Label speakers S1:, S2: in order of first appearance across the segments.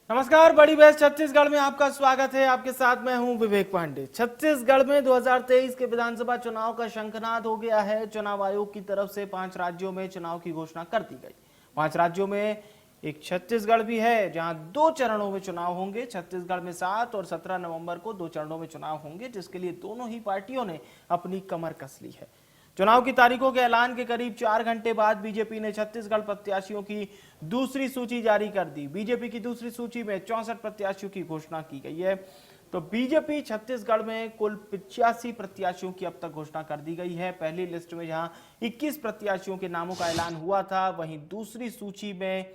S1: नमस्कार, बड़ी बहस छत्तीसगढ़ में आपका स्वागत है। आपके साथ मैं हूं विवेक पांडे। छत्तीसगढ़ में 2023 के विधानसभा चुनाव का शंखनाद हो गया है। चुनाव आयोग की तरफ से 5 राज्यों में चुनाव की घोषणा कर दी गई। 5 राज्यों में एक छत्तीसगढ़ भी है, जहां 2 चरणों में चुनाव होंगे। छत्तीसगढ़ में 7 और 17 नवंबर को 2 चरणों में चुनाव होंगे, जिसके लिए दोनों ही पार्टियों ने अपनी कमर कस ली है। चुनाव की तारीखों के ऐलान के करीब 4 घंटे बाद बीजेपी ने छत्तीसगढ़ प्रत्याशियों की दूसरी सूची जारी कर दी। बीजेपी की दूसरी सूची में 64 प्रत्याशियों की घोषणा की गई है। तो बीजेपी छत्तीसगढ़ में कुल 85 प्रत्याशियों की अब तक घोषणा कर दी गई है। पहली लिस्ट में जहां 21 प्रत्याशियों के नामों का ऐलान हुआ था, वहीं दूसरी सूची में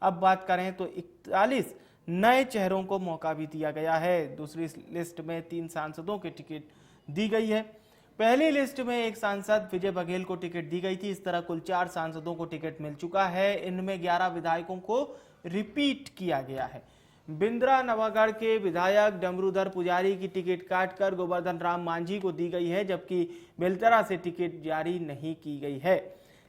S1: अब बात करें तो 41 नए चेहरों को मौका भी दिया गया है। दूसरी लिस्ट में 3 सांसदों के टिकट दी गई है। पहली लिस्ट में एक सांसद विजय बघेल को टिकट दी गई थी। इस तरह कुल 4 सांसदों को टिकट मिल चुका है। इनमें 11 विधायकों को रिपीट किया गया है। बिंद्रा नवागढ़ के विधायक डमरूधर पुजारी की टिकट काटकर गोवर्धन राम मांझी को दी गई है, जबकि बेलतरा से टिकट जारी नहीं की गई है।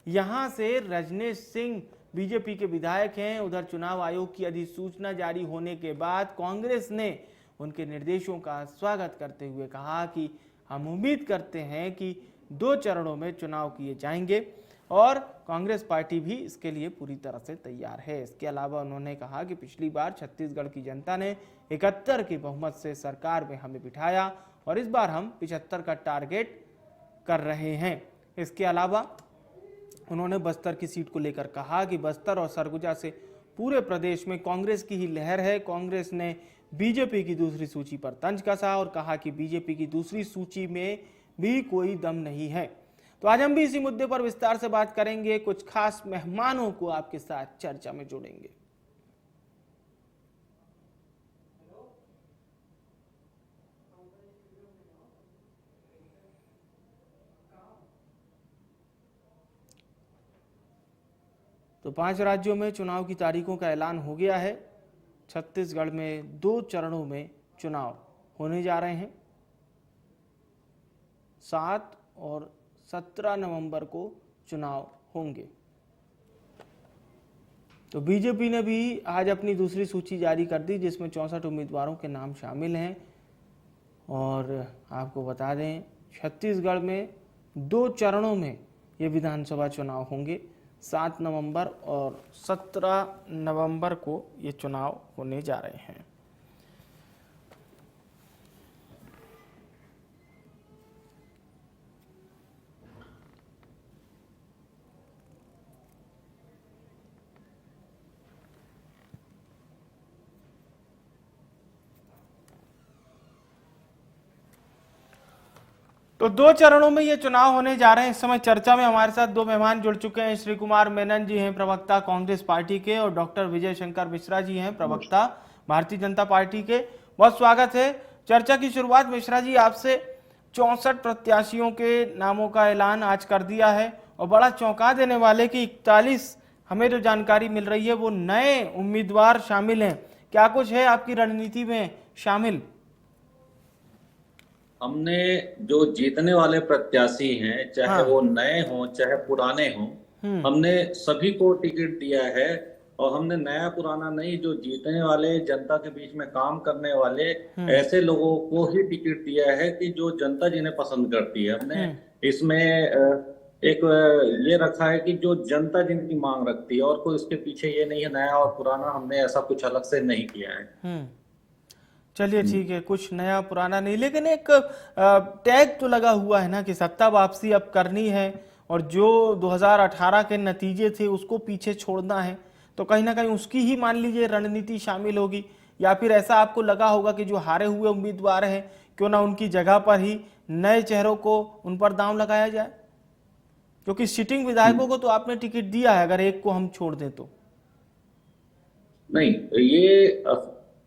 S1: यहां से रजनेश सिंह बीजेपी के विधायक हैं। उधर चुनाव आयोग की अधिसूचना जारी होने के बाद कांग्रेस ने उनके निर्देशों का स्वागत करते हुए कहा कि हम उम्मीद करते हैं कि 2 चरणों में चुनाव किए जाएंगे और कांग्रेस पार्टी भी इसके लिए पूरी तरह से तैयार है। इसके अलावा उन्होंने कहा कि पिछली बार छत्तीसगढ़ की जनता ने 71 की बहुमत से सरकार में हमें बिठाया और इस बार हम 75 का टारगेट कर रहे हैं। इसके अलावा उन्होंने बस्तर की सीट को लेकर कहा कि बस्तर और सरगुजा से पूरे प्रदेश में कांग्रेस की ही लहर है। कांग्रेस ने बीजेपी की दूसरी सूची पर तंज कसा और कहा कि बीजेपी की दूसरी सूची में भी कोई दम नहीं है। तो आज हम भी इसी मुद्दे पर विस्तार से बात करेंगे। कुछ खास मेहमानों को आपके साथ चर्चा में जोड़ेंगे। तो 5 राज्यों में चुनाव की तारीखों का ऐलान हो गया है। छत्तीसगढ़ में 2 चरणों में चुनाव होने जा रहे हैं। 7 और 17 नवंबर को चुनाव होंगे। तो बीजेपी ने भी आज अपनी दूसरी सूची जारी कर दी, जिसमें 64 उम्मीदवारों के नाम शामिल हैं। और आपको बता दें, छत्तीसगढ़ में 2 चरणों में ये विधानसभा चुनाव होंगे। 7 नवंबर और 17 नवंबर को ये चुनाव होने जा रहे हैं। तो 2 चरणों में ये चुनाव होने जा रहे हैं। इस समय चर्चा में हमारे साथ 2 मेहमान जुड़ चुके हैं। श्री कुमार मेनन जी हैं, प्रवक्ता कांग्रेस पार्टी के, और डॉक्टर विजय शंकर मिश्रा जी हैं, प्रवक्ता भारतीय जनता पार्टी के। बहुत स्वागत है। चर्चा की शुरुआत मिश्रा जी आपसे। 64 प्रत्याशियों के नामों का ऐलान आज कर दिया है और बड़ा चौंका देने वाले कि 41 हमें जो जानकारी मिल रही है वो नए उम्मीदवार शामिल हैं। क्या कुछ है आपकी रणनीति में शामिल?
S2: हमने जो जीतने वाले प्रत्याशी हैं, चाहे
S1: हाँ।
S2: वो नए हों चाहे पुराने हों, हमने सभी को टिकट दिया है। और हमने नया पुराना नहीं, जो जीतने वाले, जनता के बीच में काम करने वाले ऐसे लोगों को ही टिकट दिया है कि जो जनता जिन्हें पसंद करती है। हमने इसमें एक ये रखा है कि जो जनता जिनकी मांग रखती है, और कोई इसके पीछे ये नहीं है नया और पुराना, हमने ऐसा कुछ अलग से नहीं किया है।
S1: चलिए ठीक है, कुछ नया पुराना नहीं, लेकिन एक टैग तो लगा हुआ है ना कि सत्ता वापसी अब करनी है और जो 2018 के नतीजे थे उसको पीछे छोड़ना है। तो कहीं ना कहीं उसकी ही मान लीजिए रणनीति शामिल होगी, या फिर ऐसा आपको लगा होगा कि जो हारे हुए उम्मीदवार हैं क्यों ना उनकी जगह पर ही नए चेहरों को उन पर दांव लगाया जाए, क्योंकि सिटिंग विधायकों को तो आपने टिकट दिया है, अगर एक को हम छोड़ दें तो।
S2: नहीं, ये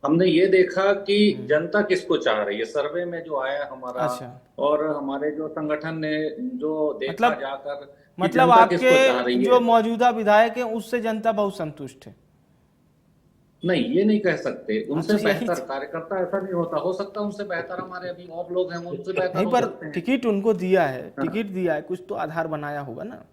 S2: हमने ये देखा कि जनता किसको चाह रही है। सर्वे में जो आया हमारा,
S1: अच्छा,
S2: और हमारे जो संगठन ने जो देखा जाकर कि
S1: मतलब
S2: जनता किसको चाह
S1: आपके
S2: रही
S1: जो
S2: है।
S1: मौजूदा विधायक हैं उससे जनता बहुत संतुष्ट है?
S2: नहीं, ये नहीं कह सकते। उनसे
S1: अच्छा, यही
S2: बेहतर कार्यकर्ता ऐसा नहीं होता, हो सकता है उनसे बेहतर हमारे अभी और लोग हैं, उनसे बेहतर
S1: नहीं,
S2: हो
S1: पर
S2: सकते हैं।
S1: टिकट उनको दिया है,
S2: हाँ।
S1: टिकट दिया है, कुछ तो आधार बनाया होगा ना।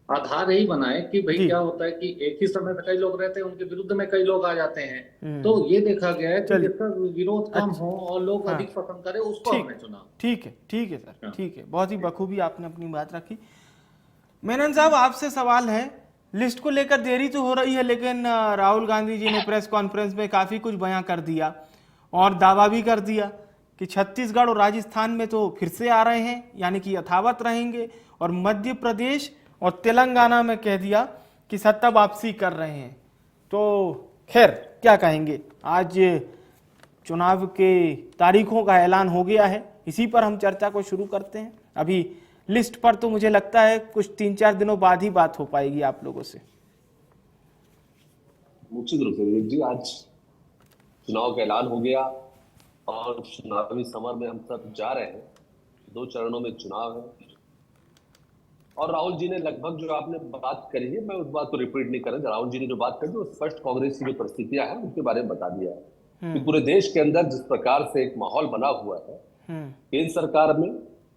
S2: आधार यही बनाए कि भाई
S1: जी।
S2: क्या होता है कि एक ही समय पे कई लोग रहते हैं, उनके विरुद्ध में कई लोग आ जाते हैं, तो
S1: हम्म।
S2: ये देखा गया है कि
S1: चलिए।
S2: जिसका विरोध कम
S1: अच्छा।
S2: हो और लोग
S1: हाँ।
S2: अधिक पसंद करें उसको
S1: ठीक।
S2: हमने चुना।
S1: ठीक है सर,
S2: हाँ,
S1: ठीक है, बहुत ही
S2: जी।
S1: बखूबी आपने अपनी बात रखी। मेनन साहब, आपसे सवाल है। लिस्ट को लेकर देरी तो हो रही है, लेकिन राहुल गांधी जी ने प्रेस कॉन्फ्रेंस में काफी कुछ बयां कर दिया और दावा भी कर दिया कि छत्तीसगढ़ और राजस्थान में तो फिर से आ रहे हैं, यानी कि यथावत रहेंगे, और मध्य प्रदेश और तेलंगाना में कह दिया कि सत्ता वापसी कर रहे हैं। तो खैर, क्या कहेंगे, आज चुनाव के तारीखों का ऐलान हो गया है, इसी पर हम चर्चा को शुरू करते हैं। अभी लिस्ट पर तो मुझे लगता है कुछ 3-4 दिनों बाद ही बात हो पाएगी आप लोगों से।
S3: निश्चित रूप से विवेक जी, आज चुनाव का ऐलान हो गया और चुनावी समर में हम सब जा रहे हैं। 2 चरणों में चुनाव है और राहुल जी ने लगभग जो आपने बात करी है, मैं उस बात को रिपीट नहीं कर रहा। राहुल जी ने जो बात करी वो स्पष्ट कांग्रेस की जो परिस्थितियां हैं उसके बारे में बता दिया है कि पूरे देश के अंदर जिस प्रकार से एक माहौल बना हुआ है केंद्र सरकार में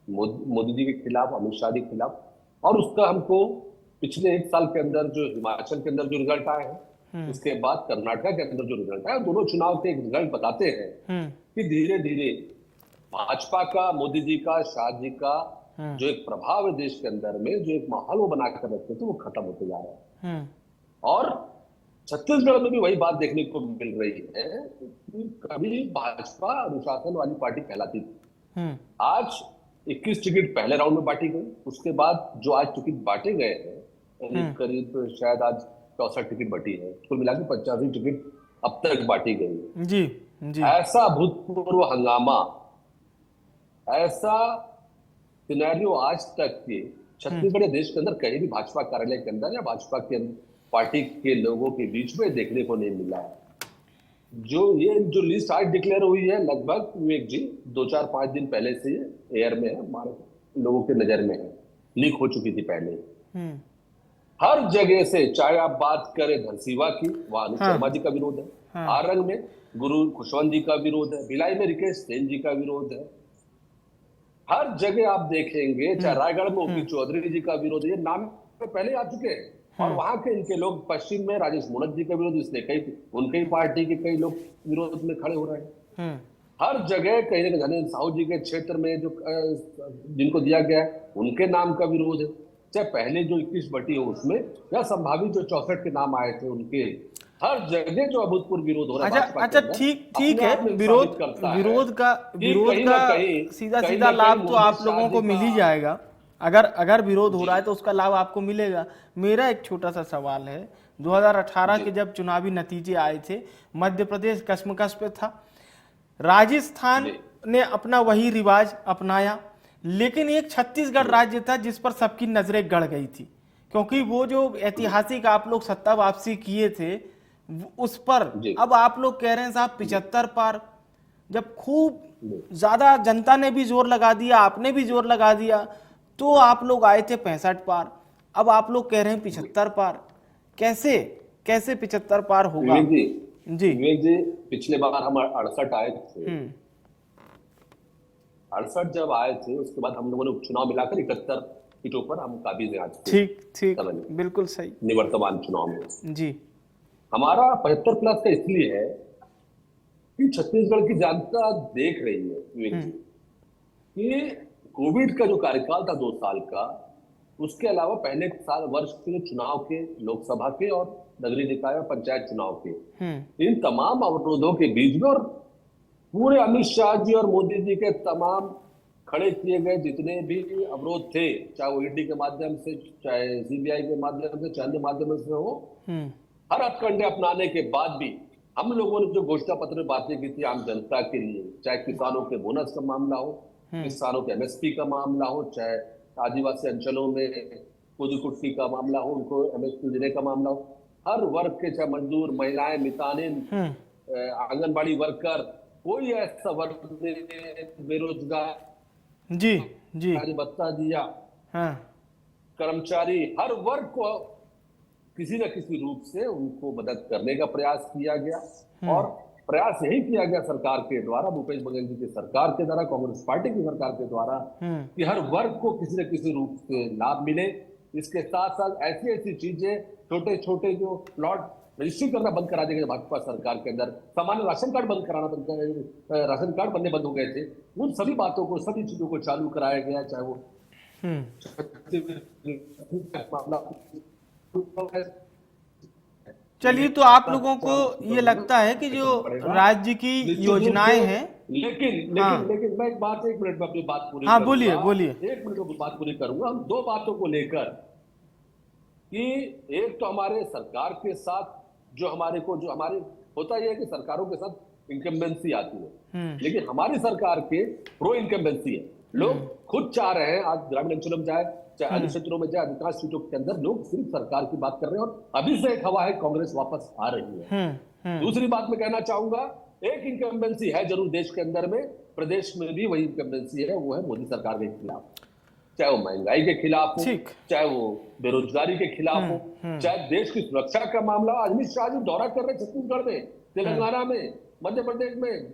S3: मोदी जी के खिलाफ, अमित शाह जी के खिलाफ, और उसका हमको पिछले 1 साल के अंदर जो हिमाचल के अंदर जो रिजल्ट आए हैं, उसके बाद कर्नाटक के अंदर जो रिजल्ट आए, दोनों चुनाव के एक रिजल्ट बताते हैं कि धीरे धीरे भाजपा का, मोदी जी का, शाह जी का जो एक प्रभाव है देश के अंदर में, जो एक माहौल वो बनाकर रखते थे, वो खत्म होते जा रहा है। और छत्तीसगढ़ में भी वही बात देखने को मिल रही है कि कभी भाजपा अनुशासन वाली पार्टी कहलाती थी। आज 21 टिकट पहले राउंड में बांटी गई, उसके बाद जो आज टिकट बांटे गए हैं, यानी करीब शायद आज 64 टिकट बटी है, कुल मिलाकर 85 टिकट अब तक बांटी गई।
S1: जी जी।
S3: ऐसा अभूतपूर्व हंगामा, ऐसा सिनेरियो आज तक के छत्तीसगढ़ देश के अंदर कहीं भी भाजपा कार्यालय के अंदर या भाजपा के पार्टी के लोगों के बीच में देखने को नहीं मिला है। जो लिस्ट आज डिक्लेयर हुई है, लगभग विवेक जी 2-4-5 दिन पहले से एयर में है, हमारे लोगों के नजर में है, लीक हो चुकी थी पहले। हर जगह से, चाहे आप बात करें धरसीवा की, वहां अनुज शर्मा जी का विरोध है, आरंग में गुरु खुशवंत जी का विरोध है, भिलाई में रिकेश सेन जी का विरोध है, हर जगह आप देखेंगे, चाहे रायगढ़ में ओपी चौधरी जी का विरोध है, ये नाम पहले आ चुके हैं। और वहां के इनके लोग, पश्चिम में राजेश मूणत जी का विरोध, इसलिए कई उनके पार्टी के कई लोग विरोध में खड़े हो रहे हैं। हर जगह कहीं ना कहीं साहू जी के क्षेत्र में जो जिनको दिया गया है उनके नाम का विरोध है, चाहे पहले जो 21 बटी हो उसमें, या संभावित जो 64 के नाम आए थे उनके, हर जगह जो अभूतपूर्व विरोध हो रहा है।
S1: अच्छा, ठीक है, विरोध का सीधा सीधा लाभ तो आप लोगों को मिल ही जाएगा। अगर विरोध हो रहा है तो उसका लाभ आपको मिलेगा। मेरा एक छोटा सा सवाल है, 2018 के जब चुनावी नतीजे आए थे, मध्य प्रदेश कश्मकश पे था, राजस्थान ने अपना वही रिवाज अपनाया, लेकिन एक छत्तीसगढ़ राज्य था जिस पर सबकी नजरें गड़ गई थी, क्योंकि वो जो ऐतिहासिक आप लोग सत्ता वापसी किए थे उस पर अब आप लोग कह रहे हैं साहब 75 पार। जब खूब ज्यादा जनता ने भी जोर लगा दिया, आपने भी जोर लगा दिया, तो आप लोग आए थे 65 पार, अब आप लोग कह रहे हैं 75 पार। कैसे कैसे 75 पार होगा?
S3: जी विवेक जी, पिछले बार हम 68 आए थे। 68 जब आए थे, उसके बाद हम लोगों ने उपचुनाव मिलाकर 71 सीटों पर हम काबिज हैं आज।
S1: ठीक, बिल्कुल सही।
S3: निवर्तमान चुनाव में
S1: जी
S3: हमारा 75 प्लस का इसलिए है कि छत्तीसगढ़ की जनता देख रही है विवेक जी कि कोविड का जो कार्यकाल था 2 साल का, उसके अलावा पहले साल वर्ष के चुनाव के, लोकसभा के और नगरीय निकाय और पंचायत चुनाव के, इन तमाम अवरोधों के बीच में, और पूरे अमित शाह जी और मोदी जी के तमाम खड़े किए गए जितने भी अवरोध थे, चाहे वो ईडी के माध्यम से, चाहे सीबीआई के माध्यम से, चाहे अन्य माध्यम से हो, हर हथकंडे अपनाने के बाद भी हम लोगों ने जो घोषणा पत्र में बातें की थी आम जनता के लिए, चाहे किसानों के बोनस का मामला हो, किसानों के एमएसपी का मामला हो, चाहे आदिवासी अंचलों में कुटी का मामला हो, उनको एमएसपी देने का मामला हो, हर वर्ग के, चाहे मजदूर, महिलाएं, मितानिन, आंगनबाड़ी वर्कर, कोई ऐसा वर्ग बेरोजगार
S1: जी
S3: भत्ता दिया, कर्मचारी, हर वर्ग को किसी न किसी रूप से उनको मदद करने का प्रयास किया गया। और प्रयास यही किया गया सरकार के द्वारा, भूपेश बघेल जी की सरकार के द्वारा, कांग्रेस पार्टी की सरकार के द्वारा, कि हर वर्ग को किसी न किसी रूप से लाभ मिले। इसके साथ साथ ऐसी ऐसी चीजें, छोटे छोटे जो प्लॉट रजिस्ट्री करना बंद करा देंगे भाजपा सरकार के अंदर, सामान्य राशन कार्ड बंद कराना बंद कर, राशन कार्ड बनने बंद हो गए थे, उन सभी बातों को, सभी चीजों को चालू कराया गया, चाहे वो
S1: चलिए, तो आप लोगों को ये लगता है कि जो राज्य की योजनाएं हैं,
S3: लेकिन
S1: हाँ।
S3: लेकिन मैं एक मिनट में अपनी बात पूरी
S1: हाँ,
S3: करूंगा।
S1: बोलिए।
S3: 1 मिनट में बात पूरी करूंगा। हम दो बातों को लेकर, कि एक तो हमारे सरकार के साथ जो हमारे होता यह है कि सरकारों के साथ इनकम्बेंसी आती है, लेकिन हमारी सरकार के प्रो इनकम्बेंसी है। लोग खुद चाह रहे हैं, आज ग्रामीण अंचलों में जाए, चाहे अन्य क्षेत्रों में जाए, अधिकांश सीटों के अंदर लोग सिर्फ सरकार की बात कर रहे हैं, और अभी से एक हवा है, कांग्रेस वापस आ रही है। दूसरी बात मैं कहना चाहूंगा, एक इनकम्बेंसी है जरूर देश के अंदर में, प्रदेश में भी वही इनकम्बेंसी है, वो है मोदी सरकार के खिलाफ, चाहे वो महंगाई के खिलाफ हो, चाहे वो बेरोजगारी के खिलाफ हो, चाहे देश की सुरक्षा का मामला। अमित शाह जी दौरा कर रहे हैं छत्तीसगढ़ में, तेलंगाना में, मध्य प्रदेश में,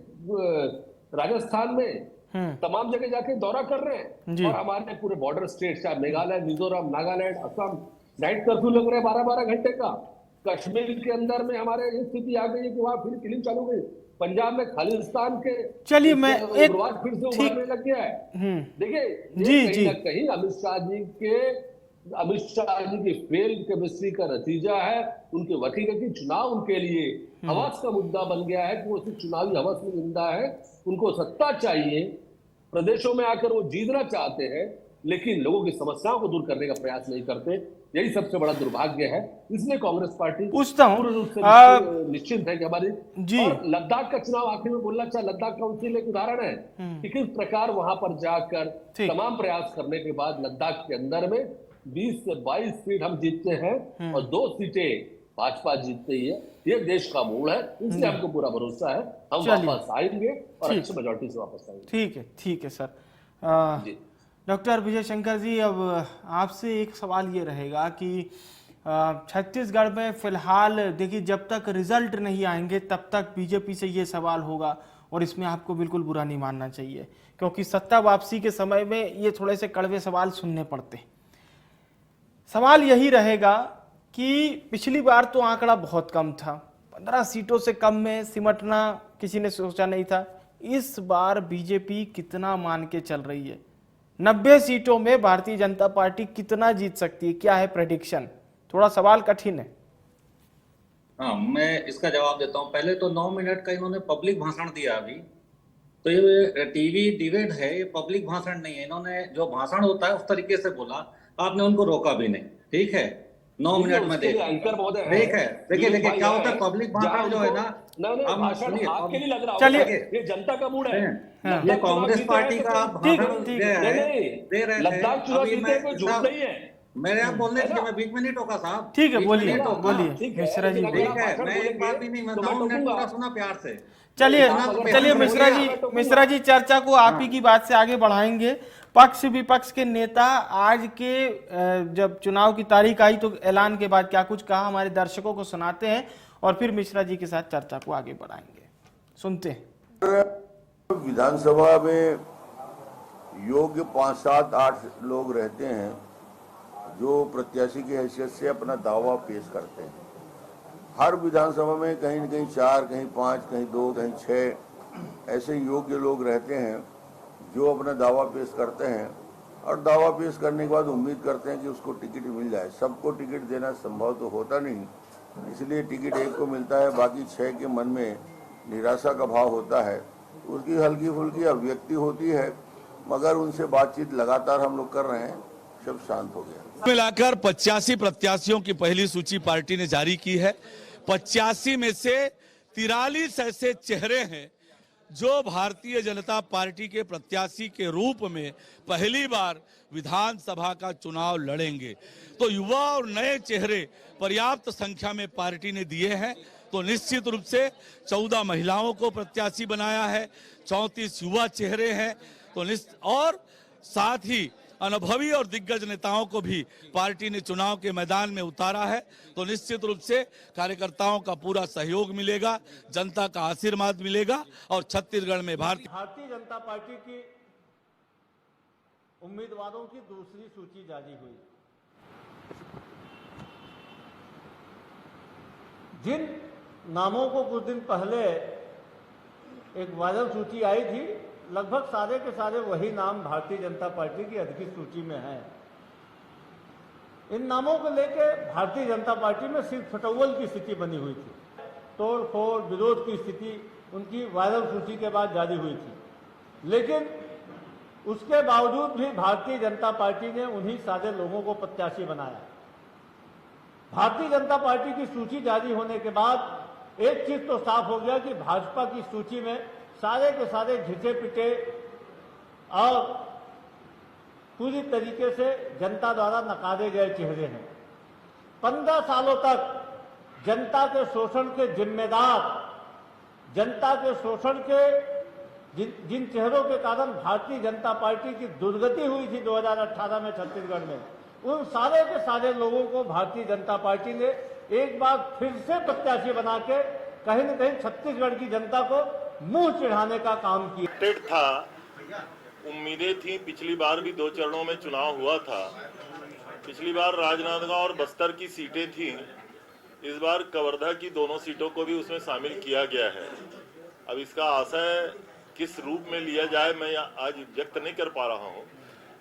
S3: राजस्थान में, तमाम जगह जाके दौरा कर रहे हैं। और हमारे पूरे बॉर्डर स्टेट, चाहे मेघालय, मिजोरम, नागालैंड, असम, नाइट कर्फ्यू लग रहे हैं 12-12 घंटे का। कश्मीर के अंदर में हमारे ये स्थिति आ गई है कि वहां फिर किलिंग चालू हो गई। पंजाब में खालिस्तान के,
S1: चलिए मैं एक
S3: उग्रवाद फिर से उभरने लग गया है। देखिए,
S1: जी
S3: कहीं अमित शाह जी की फेल केमिस्ट्री का नतीजा है। उनके वकील की चुनाव उनके लिए हवस का मुद्दा बन गया है कि वो सिर्फ चुनावी हवस में जिंदा है। उनको सत्ता चाहिए, प्रदेशों में आकर वो जीतना चाहते हैं, लेकिन लोगों की समस्याओं को दूर करने का प्रयास नहीं करते। यही सबसे बड़ा दुर्भाग्य है। इसलिए कांग्रेस पार्टी
S1: पूछता हूं,
S3: पूर्ण रूप से निश्चित है कि हमारी
S1: जी।
S3: और लद्दाख का चुनाव आखिर में बोलना चाहे, लद्दाख का उसके लिए एक उदाहरण है कि किस प्रकार वहां पर जाकर तमाम प्रयास करने के बाद लद्दाख के अंदर में 20 से 22 सीट हम जीतते हैं और 2 सीटें भाजपा जीतती है। ये देश का मूल है, इसलिए हमको पूरा भरोसा है हम वापस आएंगे और अच्छी मेजॉरिटी से वापस आएंगे।
S1: ठीक है सर। डॉक्टर विजय शंकर जी, अब आपसे एक सवाल ये रहेगा कि छत्तीसगढ़ में फिलहाल देखिए, जब तक रिजल्ट नहीं आएंगे तब तक बीजेपी से ये सवाल होगा, और इसमें आपको बिल्कुल बुरा नहीं मानना चाहिए, क्योंकि सत्ता वापसी के समय में ये थोड़े से कड़वे सवाल सुनने पड़ते हैं। सवाल यही रहेगा कि पिछली बार तो आंकड़ा बहुत कम था, 15 सीटों से कम में सिमटना किसी ने सोचा नहीं था। इस बार बीजेपी कितना मान के चल रही है? 90 सीटों में भारतीय जनता पार्टी कितना जीत सकती है? क्या है प्रेडिक्शन? थोड़ा सवाल कठिन है।
S2: हाँ, मैं इसका जवाब देता हूँ। पहले तो 9 मिनट का इन्होंने पब्लिक भाषण दिया अभी, तो ये टीवी डिबेट है, ये पब्लिक भाषण नहीं है। इन्होंने जो भाषण होता है उस तरीके से बोला, आपने उनको रोका भी नहीं। ठीक है, 9 मिनट में देखिए देखिए क्या होता है पब्लिक भाषण जो है ना,
S1: चलिए,
S3: ये जनता का मूड है।
S2: ये कांग्रेस पार्टी का भाषण दे रहे थे। मेरे आप बोलने के मैं बीच में नहीं टोका साहब।
S1: ठीक है, बोलिए मिश्रा जी।
S2: ठीक है, मैं एक बात भी नहीं, मैं 9 मिनट पूरा सुना प्यार से।
S1: चलिए मिश्रा जी, चर्चा को आप ही की बात से आगे बढ़ाएंगे। पक्ष विपक्ष के नेता आज के जब चुनाव की तारीख आई तो ऐलान के बाद क्या कुछ कहा, हमारे दर्शकों को सुनाते हैं और फिर मिश्रा जी के साथ चर्चा को आगे बढ़ाएंगे। सुनते हैं।
S4: विधानसभा में योग्य 5, 7, 8 लोग रहते हैं जो प्रत्याशी की हैसियत से अपना दावा पेश करते हैं। हर विधानसभा में कहीं न कहीं 4, कहीं 5, कहीं 2, कहीं 6 ऐसे योग्य लोग रहते हैं जो अपना दावा पेश करते हैं, और दावा पेश करने के बाद उम्मीद करते हैं कि उसको टिकट मिल जाए। सबको टिकट देना संभव तो होता नहीं, इसलिए टिकट एक को मिलता है, बाकी 6 के मन में निराशा का भाव होता है। उसकी हल्की फुल्की अभिव्यक्ति होती है, मगर उनसे बातचीत लगातार हम लोग कर रहे हैं, सब शांत हो गया।
S5: मिलाकर 85 प्रत्याशियों की पहली सूची पार्टी ने जारी की है। 85 में से 43 ऐसे चेहरे हैं जो भारतीय जनता पार्टी के प्रत्याशी के रूप में पहली बार विधानसभा का चुनाव लड़ेंगे। तो युवा और नए चेहरे पर्याप्त संख्या में पार्टी ने दिए हैं। तो निश्चित रूप से 14 महिलाओं को प्रत्याशी बनाया है, 34 युवा चेहरे हैं, तो और साथ ही अनुभवी और दिग्गज नेताओं को भी पार्टी ने चुनाव के मैदान में उतारा है। तो निश्चित रूप से कार्यकर्ताओं का पूरा सहयोग मिलेगा, जनता का आशीर्वाद मिलेगा और छत्तीसगढ़ में
S6: भारतीय जनता पार्टी की उम्मीदवारों की दूसरी सूची जारी हुई। जिन नामों को कुछ दिन पहले एक वायरल सूची आई थी, लगभग सारे के सारे वही नाम भारतीय जनता पार्टी की अधिकृत सूची में हैं। इन नामों को लेकर भारतीय जनता पार्टी में सिर्फ फटोवल की स्थिति बनी हुई थी, तोड़ फोड़ विरोध की स्थिति उनकी वायरल सूची के बाद जारी हुई थी। लेकिन उसके बावजूद भी भारतीय जनता पार्टी ने उन्हीं सारे लोगों को प्रत्याशी बनाया। भारतीय जनता पार्टी की सूची जारी होने के बाद एक चीज तो साफ हो गया कि भाजपा की सूची में सारे के सारे घिसे पिटे और पूरी तरीके से जनता द्वारा नकारे गए चेहरे हैं। 15 सालों तक जनता के शोषण के जिम्मेदार, जनता के शोषण के जिन चेहरों के कारण भारतीय जनता पार्टी की दुर्गति हुई थी 2018 में छत्तीसगढ़ में, उन सारे के सारे लोगों को भारतीय जनता पार्टी ने एक बार फिर से प्रत्याशी बना के कहीं न कहीं छत्तीसगढ़ की जनता को मुंह चिढ़ाने का काम किया।
S7: टेट था, उम्मीदें थी। पिछली बार भी 2 चरणों में चुनाव हुआ था। पिछली बार राजनांदगांव और बस्तर की सीटें थी, इस बार कवर्धा की दोनों सीटों को भी उसमें शामिल किया गया है। अब इसका आशय किस रूप में लिया जाए मैं आज व्यक्त नहीं कर पा रहा हूं,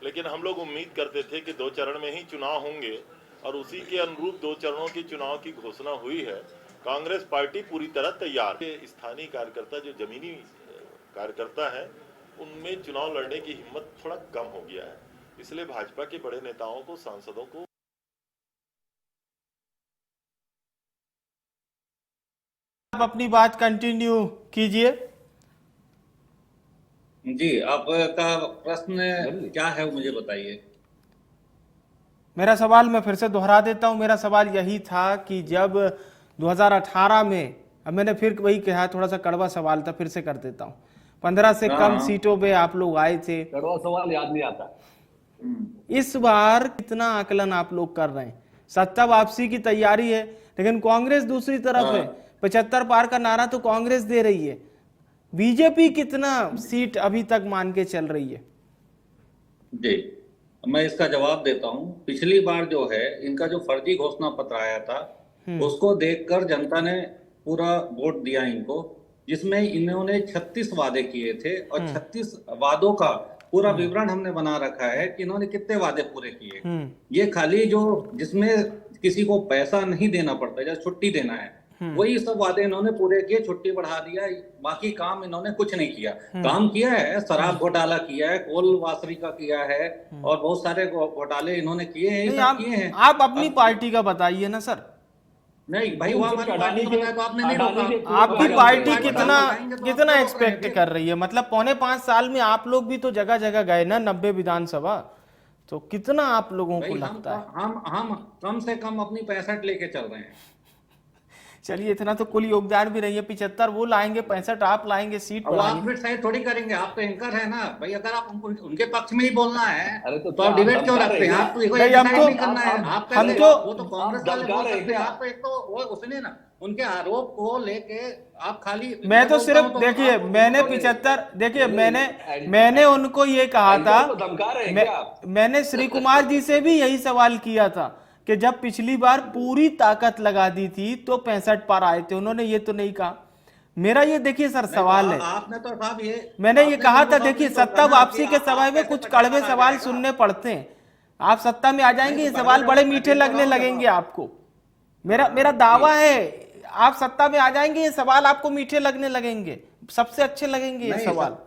S7: लेकिन हम लोग उम्मीद करते थे कि 2 चरण में ही चुनाव होंगे और उसी के अनुरूप 2 चरणों की चुनाव की घोषणा हुई है। कांग्रेस पार्टी पूरी तरह तैयार है। स्थानीय कार्यकर्ता जो जमीनी कार्यकर्ता है उनमें चुनाव लड़ने की हिम्मत थोड़ा कम हो गया है, इसलिए भाजपा के बड़े नेताओं को, सांसदों को
S1: आप अपनी बात कंटिन्यू कीजिए।
S2: जी, आपका प्रश्न क्या है मुझे बताइए।
S1: मेरा सवाल मैं फिर से दोहरा देता हूं। मेरा सवाल यही था कि जब 2018 में, अब मैंने फिर वही कहा, थोड़ा सा कड़वा सवाल था, फिर से कर देता हूं, 15 से कम सीटों पे आप लोग आए थे।
S3: कड़वा सवाल याद नहीं आता।
S1: इस बार कितना आकलन आप लोग कर रहे हैं? सत्ता वापसी की तैयारी है, लेकिन कांग्रेस दूसरी तरफ है। 75 पार का नारा तो कांग्रेस दे रही है। बीजेपी कितना सीट अभी तक मान के चल रही है?
S2: जी, मैं इसका जवाब देता हूं। पिछली बार जो है इनका जो फर्जी घोषणा पत्र आया था उसको देखकर जनता ने पूरा वोट दिया इनको, जिसमें इन्होंने 36 वादे किए थे और 36 वादों का पूरा विवरण हमने बना रखा है कि इन्होंने कितने वादे पूरे किए। ये खाली जो जिसमें किसी को पैसा नहीं देना पड़ता, जैसे छुट्टी देना है, वही सब वादे इन्होंने पूरे किए। छुट्टी बढ़ा दिया, बाकी काम इन्होंने कुछ नहीं किया। काम किया है, शराब घोटाला किया है, कोल वासरी का किया है और बहुत सारे घोटाले इन्होंने किए हैं।
S1: आप अपनी पार्टी का बताइए ना सर।
S2: नहीं भाई, वो हमारी पार्टी का तो आपने नहीं रोका।
S1: आपकी पार्टी कितना एक्सपेक्ट कर रही है? मतलब 4.5 साल में आप लोग भी तो जगह जगह गए ना, 90 विधानसभा, तो कितना आप लोगों को लगता है?
S2: हम कम से कम अपनी 65 लेके चल रहे हैं।
S1: चलिए, इतना तो कुल योगदान भी नहीं है। 75 वो लाएंगे, 65 आप लाएंगे, सीट
S2: आप फिर सही थोड़ी करेंगे। आप तो एंकर है ना भाई, अगर आप उनके पक्ष में ही बोलना है तो आप डिबेट क्यों रखते हैं? आप तो करना है, हम तो वो तो कांग्रेस वाले बोल सकते हैं। आप तो एक तो वो उसने ना उनके आरोप को लेके आप खाली,
S1: मैं तो सिर्फ देखिए, मैंने 75 देखिए, मैंने उनको ये कहा था, मैंने श्री कुमार जी से भी यही सवाल किया था कि जब पिछली बार पूरी ताकत लगा दी थी तो 65 पार आए थे, उन्होंने ये तो नहीं कहा। मेरा ये देखिए सर सवाल है,
S2: आपने तो साहब
S1: मैंने ये कहा था, देखिए सत्ता वापसी के समय में कुछ कड़वे सवाल सुनने पड़ते हैं। आप सत्ता में आ जाएंगे, ये सवाल बड़े मीठे लगने लगेंगे आपको। मेरा दावा है, आप सत्ता में आ जाएंगे, ये सवाल आपको मीठे लगने लगेंगे, सबसे अच्छे लगेंगे ये सवाल।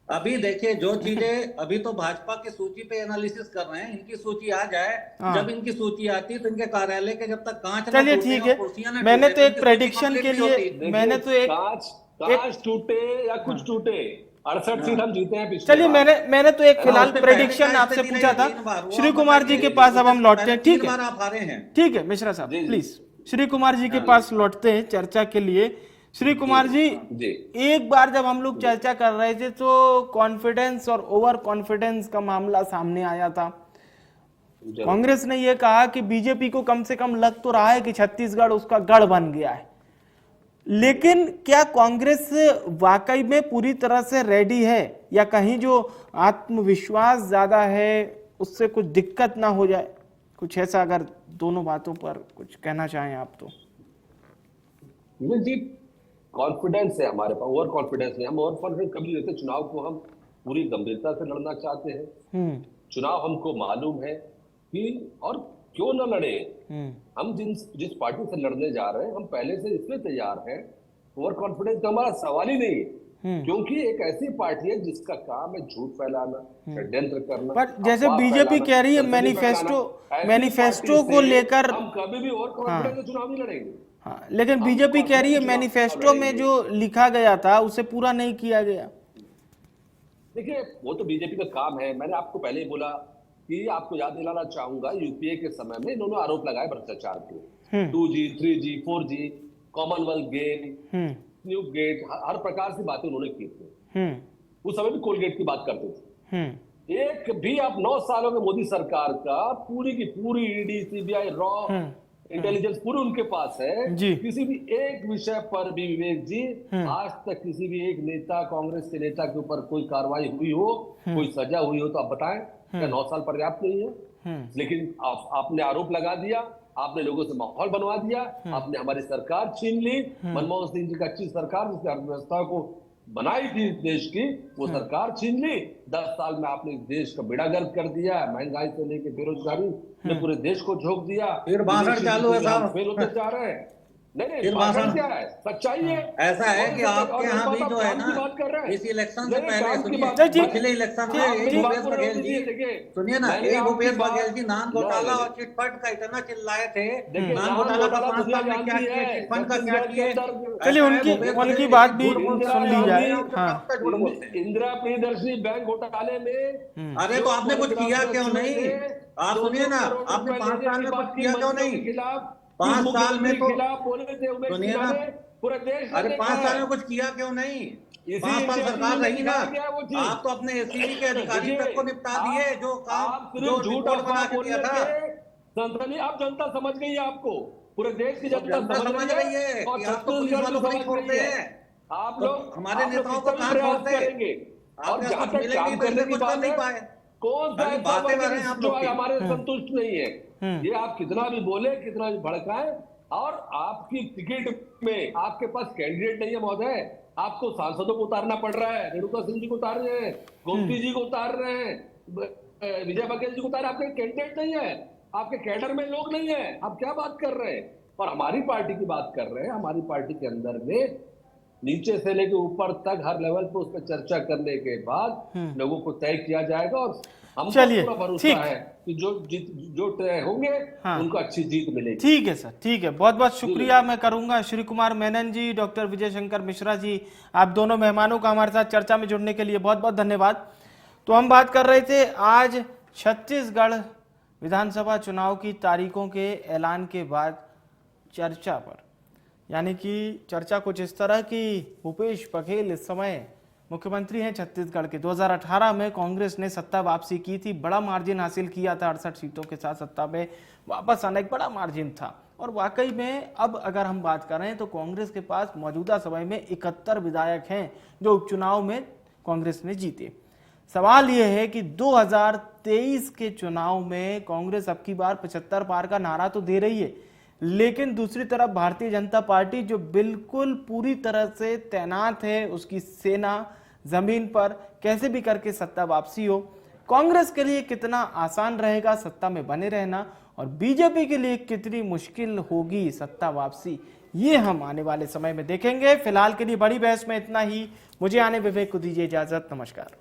S2: अभी देखिए, जो चीजें अभी तो भाजपा की सूची पे एनालिसिस कर रहे हैं, इनकी सूची आ जाए, जब इनकी सूची आती है तो इनके कार्यालय के जब तक कांच,
S1: चलिए ठीक है, मैंने तो एक प्रेडिक्शन के लिए, मैंने तो एक
S3: कांच टूटे या कुछ टूटे, 68 सीट हम जीते हैं पिछले।
S1: चलिए, मैंने तो एक फिलहाल प्रेडिक्शन आपसे पूछा था। श्री कुमार जी के पास अब हम लौटते हैं, ठीक है? ठीक है मिश्रा साहब, प्लीज श्री कुमार जी के पास लौटते हैं चर्चा के लिए। श्री कुमार जी, एक बार जब हम लोग चर्चा कर रहे थे तो कॉन्फिडेंस और ओवर कॉन्फिडेंस का मामला सामने आया था। कांग्रेस ने यह कहा कि बीजेपी को कम से कम लग तो रहा है कि छत्तीसगढ़ उसका गढ़ बन गया है, लेकिन क्या कांग्रेस वाकई में पूरी तरह से रेडी है, या कहीं जो आत्मविश्वास ज्यादा है उससे कुछ दिक्कत ना हो जाए? कुछ ऐसा अगर दोनों बातों पर कुछ कहना चाहें आप तो।
S3: विवेक जी, कॉन्फिडेंस है हमारे पास, ओवर कॉन्फिडेंस नहीं। हम ओवर कॉन्फिडेंस कभी नहीं रहते। चुनाव को हम पूरी गंभीरता से लड़ना चाहते हैं। चुनाव हमको मालूम है कि, और क्यों न लड़े, हम जिस पार्टी से लड़ने जा रहे हैं हम पहले से इसलिए तैयार हैं। ओवर कॉन्फिडेंस का हमारा सवाल ही नहीं है, क्योंकि एक ऐसी पार्टी है जिसका काम है झूठ फैलाना, षड्यंत्र करना।
S1: पर जैसे बीजेपी कह रही है मैनिफेस्टो को लेकर
S3: हम कभी भी ओवर कॉन्फिडेंस से चुनाव नहीं लड़ेंगे।
S1: हाँ, लेकिन बीजेपी कह रही है मैनिफेस्टो में जो लिखा गया था उसे पूरा नहीं किया गया।
S3: देखिए, वो तो बीजेपी का काम है। मैंने आपको पहले ही बोला कि आपको याद दिलाना चाहूंगा, यूपीए के समय में इन्होंने आरोप लगाए भ्रष्टाचार के। 2G, 3G, 4G, Commonwealth game, new gate, हर प्रकार की बातें उन्होंने की थी। उस समय भी कोलगेट की बात करते थे। एक भी आप 9 सालों में मोदी सरकार का पूरी की पूरी ईडी, सीबीआई, रॉ इंटेलिजेंस पूरी उनके पास है। किसी भी एक विषय पर भी विवेक जी आज तक किसी भी एक नेता, कांग्रेस के नेता के ऊपर कोई कार्रवाई हुई हो, कोई सजा हुई हो तो आप बताएं। क्या 9 साल पर्याप्त नहीं है? लेकिन आपने आरोप लगा दिया, आपने लोगों से माहौल बनवा दिया, आपने हमारी सरकार छीन ली। मनमोहन सिंह जी का अच्छी सरकार जिसने अर्थव्यवस्था को बनाई थी देश की, वो सरकार छीन ली। 10 साल में आपने इस देश का बेड़ा गर्क कर दिया। महंगाई से लेकर बेरोजगारी ने पूरे देश को झोंक दिया।
S2: फिर भाषण चालू है साहब,
S3: फेल होते जा रहे हैं। नहीं,
S2: फिर
S3: भाषण क्या है? सच्चाई है।
S2: ऐसा है कि आपके यहाँ भी जो है ना, इस इलेक्शन से पहले सुनिए, पिछले इलेक्शन में एक भूपेश बघेल जी, सुनिए ना, एक भूपेश बघेल जी नान घोटाला और चिटफंड का इतना चिल्लाए थे। नान घोटाला का 5 साल में क्या किया, चिटफंड का क्या किया।
S1: चलिए उनकी बात भी सुन ली जाए।
S3: इंदिरा प्रियदर्शनी बैंक घोटाले में,
S2: अरे तो आपने कुछ किया क्यों नहीं? आप सुनिए ना, आपने 5 साल में कुछ किया क्यों नहीं? 5 साल में तो सुनिए ना,
S3: पूरे देश,
S2: अरे 5 साल में कुछ किया क्यों नहीं? 5 साल सरकार रही ना, आप तो अपने एसीबी के अधिकारी तक को निपटा दिए जो काम, जो रिपोर्ट बना के दिया था।
S3: संतनी आप जनता समझ गई है, आपको पूरे देश की जनता
S2: समझ रही है कि आप तो पुलिस वालों को नहीं छोड़ते हैं।
S3: आप लोग
S2: हमारे नेताओं को कहाँ छोड़ते हैं?
S3: और जहाँ तक काम करने की बात
S2: नहीं पाए,
S3: कौन सा
S2: बातें कर रहे हैं आप
S3: जो
S2: लोग
S3: हमारे संतुष्ट नहीं है। ये आप कितना भी बोले, कितना भी भड़काएं, और आपकी टिकट में आपके पास कैंडिडेट नहीं है महोदय। आपको सांसदों को उतारना पड़ रहा है। रेणुका सिंह जी को उतार रहे हैं, गोमती जी को उतार रहे हैं, विजय बघेल जी को उतार रहे हैं। आपके कैंडिडेट नहीं है, आपके कैडर में लोग नहीं है। आप क्या बात कर रहे हैं? और हमारी पार्टी की बात कर रहे हैं। हमारी पार्टी के अंदर में नीचे से लेकर ऊपर तक हर लेवल पर उस पर चर्चा करने के बाद लोगों को तय किया जाएगा। और हमको पूरा भरोसा है कि जो तय होंगे उनको अच्छी जीत मिलेगी।
S1: ठीक है सर, ठीक है, बहुत बहुत शुक्रिया मैं करूंगा। श्री कुमार मेनन जी, डॉक्टर विजय शंकर मिश्रा जी, आप दोनों मेहमानों का हमारे साथ चर्चा में जुड़ने के लिए बहुत बहुत धन्यवाद। तो हम बात कर रहे थे आज छत्तीसगढ़ विधानसभा चुनाव की तारीखों के ऐलान के बाद चर्चा पर, यानी कि चर्चा कुछ इस तरह की, भूपेश बघेल इस समय मुख्यमंत्री हैं छत्तीसगढ़ के। 2018 में कांग्रेस ने सत्ता वापसी की थी, बड़ा मार्जिन हासिल किया था, 68 सीटों के साथ सत्ता में वापस आना एक बड़ा मार्जिन था। और वाकई में अब अगर हम बात करें तो कांग्रेस के पास मौजूदा समय में 71 विधायक हैं जो उपचुनाव में कांग्रेस ने जीते। सवाल यह है कि 2023 के चुनाव में कांग्रेस अब की बार 75 पार का नारा तो दे रही है, लेकिन दूसरी तरफ भारतीय जनता पार्टी जो बिल्कुल पूरी तरह से तैनात है, उसकी सेना जमीन पर कैसे भी करके सत्ता वापसी हो। कांग्रेस के लिए कितना आसान रहेगा सत्ता में बने रहना, और बीजेपी के लिए कितनी मुश्किल होगी सत्ता वापसी, ये हम आने वाले समय में देखेंगे। फिलहाल के लिए बड़ी बहस में इतना ही। मुझे आने विवेक को दीजिए इजाजत। नमस्कार।